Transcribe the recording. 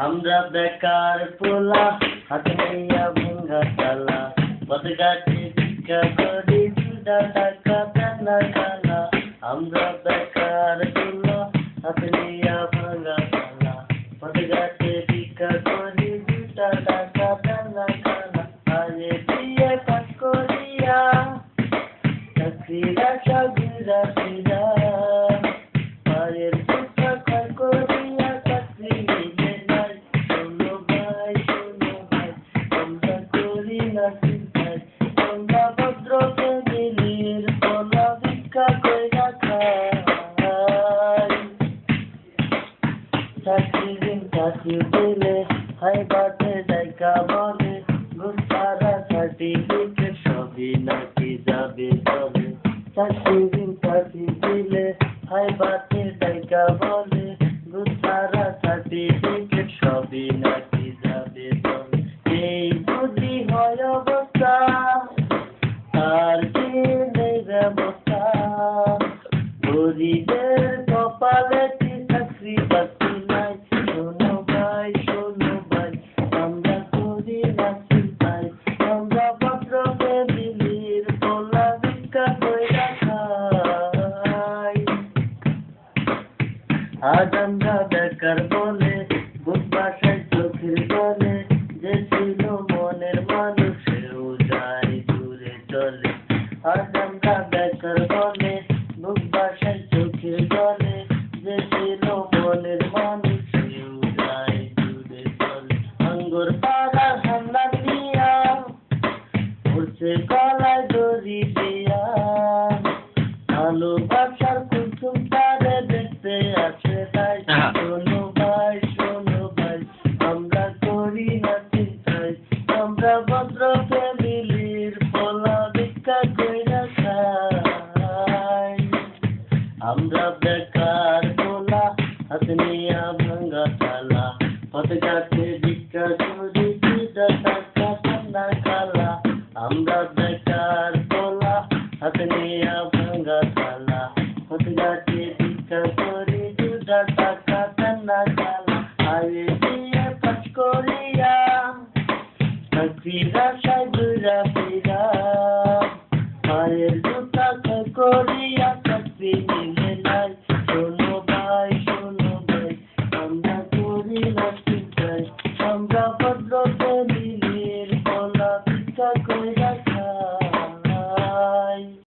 আমরা বেকার পোলা হাতে নিয়া ভাঙ্গা তালা পথঘাটে ভিক্ষা করি দুটা টাকা দেনা খালা। আমরা বেকার পোলা হাতে নিয়া ভাঙ্গা তালা পথঘাটে ভিক্ষা করি দুটা টাকা দেনা খালা। আরে বিয়ে পাস করিয়া চাকরির আশা ঘুরা ফিরা পায়ের জুতা ক্ষয় করিয়া চাকরি মিলে নাই। শোনো ভাই আমরা করি না চিন্তাই, আমরা ভদ্র ফ্যামিলির পোলা ভিক্ষা কইরা খাই। চাকরি দিলে হাই বাতে ডাইকা বলে গুসারা সার্টিফিকেট সবই নাকি যাবে তবে। চাকরি দিলে হাই বাতে ডাইকা বলে গুসারা সার্টিফিকেট সবই নাকি যাবে তবে। এই যদি হয় অবস্থা আর কি নেই ব্যবস্থা, গরিবের কপালে কি চাকরি বাকরি নাই। শোনো ভাই আমরা করি না চিন্তাই, আমরা ভদ্র ফ্যামিলির পোলা ভিক্ষা কইরা খাই। আজ আমরা বেকার বলে বুক বাসায় চোখের বলে, যে ছিল মনের মানুষ সেও যায় দূরে চলে। আজ আমরা বেকার বলে বুক বাসায় চোখের বলে, যে ছিল মনের মানুষ সেও যায় দূরে চলে। আঙ্গুর পাড়া হামলা দিয়া উঠছে গলায় দড়ি দিয়া, ভালোবাসার কুসুম তারে দেখতে আসে তাই। শোনো ভাই আমরা করি না চিন্তাই, আমরা ভদ্র ফ্যামিলির পোলা ভিক্ষা কইরা খাই। আমরা বেকার পোলা হাতে নিয়া ভাঙ্গা তালা পথঘাটে ভিক্ষা করি দুটা টাকা দেনা খালা। আমরা বেকার পোলা হাতে নিয়া ভাঙ্গা তালা পথঘাটে ভিক্ষা করি দুটা টাকা দেনা খালা। আরে বিয়ে পাস করিয়া চাকরির আশায় ঘুরা ফিরা পায়ের জুতা ক্ষয় করিয়া